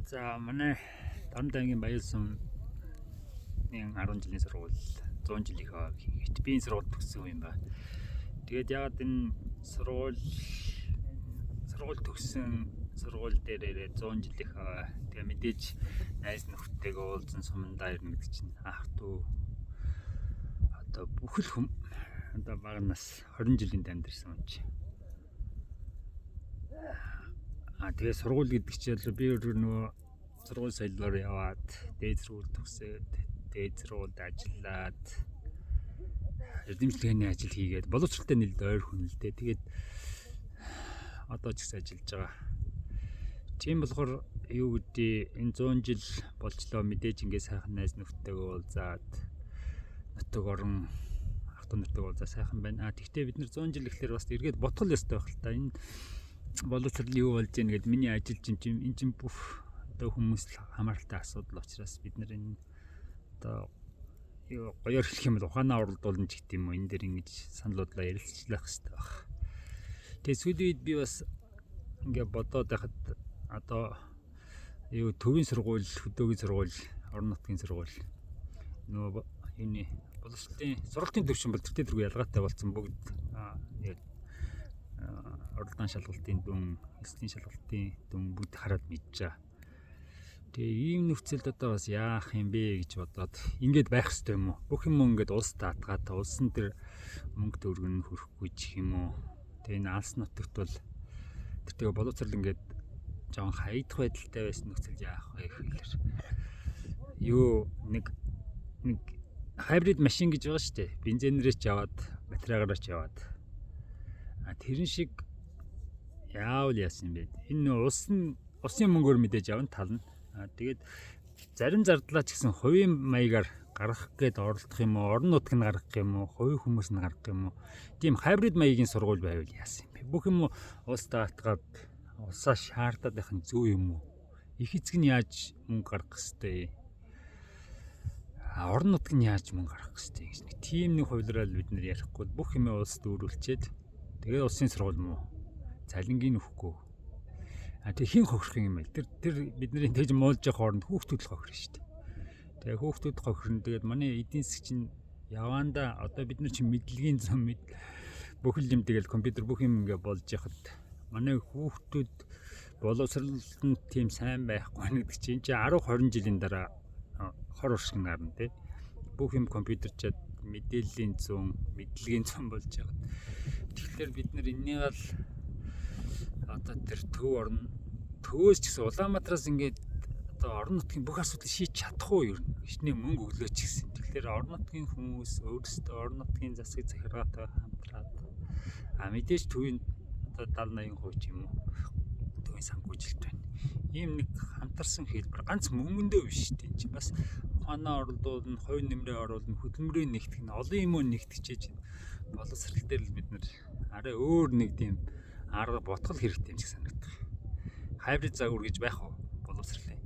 За манай Дарамтайгийн Баялсан 10 жилийн сургууль 100 жилийнхаа хийгээд би энэ сургуульд төгссөн юм байна. Тэгээд ягаад энэ сургууль төгссөн сургууль дээр 100 жилийнхаа тэгээ мэдээж найз нөхдөйгөө уулзсан сумандаа ирнэ гэдэг чинь ах トゥ одоо бүхэл хүм одоо бага нас 20 жилийн амьдэрсэн юм чи. Тэгээ сургууль гэдэг чинь би нөгөө сургууль соёлоор яваад дээд сургууль төгсөөд дээд сургуульд ажиллаад эрдэмчлэгээний ажил хийгээд боловсролтой нэлээд ойр хүн л дээ. Тэгээд одоо ч гэсэн ажиллаж байгаа. Тийм болохоор юу гэдэг энэ 100 жил болчлоо мэдээж ингээ сайхан найз нөхдөйгөө уулзаад нутаг орон ах トゥ нутаг уулзаа сайхан байна. Тэгвэл бид нар 100 жил гэхэлэр бас эргээд ботгол ёстой байх л та. Энэ боловсрол юу болж ийн гэд миний ажил чинь энэ чинь бүх одоо хүмүүс хамааралтай асуудал учраас бид нар энэ одоо юу гоёор хэлэх юм бол ухаанаа уралдуулна ч гэдэг юм уу энэ дээр ингэж саналуудлаа ярилцлах хэрэгтэй баг. Тэгээ сүүлийн үед би бас ингээ бодоод байхад одоо юу төвийн сургууль, хөдөөгийн сургууль, орон нутгийн сургууль нөгөө юуны боловсролын сургалтын төвшин бол тэр төрөө ялгаатай болсон бүгд оролдоон шалгалтын дүн, эслийн шалгалтын дүн бүгд хараад мэдчихэе. Тэгээ ийм нөхцөлд одоо бас яах юм бэ гэж бодоод ингээд байх хэрэгтэй юм уу? Бүх юм ингээд улс даатгаад улсын тэр мөнгө төгрөг нь хөрөхгүй ч юм уу? Тэгээ энэ алс нутагт бол тэр боловсрол ингээд жоон хаягдах байдалтай байсан нөхцөл яах вэ гэхээр юу нэг хайбрид машин гэж байгаа шүү дээ. Бензинээрээ ч яваад, батарейгаараа ч яваад. Тэрэн шиг яавал яасан юм бэ? Энэ усын мөнгөөр мэдээж явна тална. Тэгээд зарим зардлаа ч гэсэн хувийн маягаар гаргах гээд оролдох юм уу, орон нутг нь гаргах юм уу, хувийн хүмүүс нь гаргах юм уу? Тийм хайбрид маягийн сургууль байвал яасан юм бэ? Бүх юм улс даатгаад улсаа шаардаад байх нь зөв юм уу? Их эцэг нь яаж мөнгө гаргах хэвтэй? Орон нутг нь яаж мөнгө гаргах хэвтэй гэж нэг тийм нэг хувилрал бид нар ярихгүй бүх юм улсд өөрүүлчихэд тэгээд улсын сургууль муу цалингийн өгөхгүй. Тэг хин хохирох юм байл. Тэр бидний тэгж муулж явах хооронд хүүхдүүд л хохирно шүү дээ. Тэгээ хүүхдүүд хохирно. Тэгээд манай эдийн засаг чинь яваандаа одоо бид нар чинь мэдлэгийн зам бүхэл юм тэгэл компьютер бүх юм ингээ болж яхад манай хүүхдүүд боловсролд тийм сайн байхгүй гэдэг чинь 10 20 жилийн дараа хор уршиг нарна тий. Бүх юм компьютерчаад мэдээллийн зүүн, мэдлэгийн зүүн болж байгаа. Тэгэхээр бид нар энэнийг л одоо тэр төвөөс ч гэсэн Улаанбаатараас ингээд одоо орон нутгийн бүх асуудлыг шийдэж чадах уу юу? Хичнээн мөнгө өглөөч гэсэн. Тэгэхээр орон нутгийн хүмүүс өөрсдөө орон нутгийн засгийг захиргаатай хамтраад мэдээж төвийн одоо 70-80% ч юм уу төвийн санхүүжилт байна. Ийм нэг хамтарсан хэлбэр ганц мөнгөндөө биш шүү дээ. Энд чинь бас ухаанаа оролдуулна, хувь нэмрээ оруулна, хөдөлмөрийн нэгтгэх нь олон юм нэгтгэж боловсрол дээр л бид нар арай өөр нэг тийм арга ботгол хэрэгтэй юм шиг санагдах. Хайбрид загвар гэж байх уу боловсролын?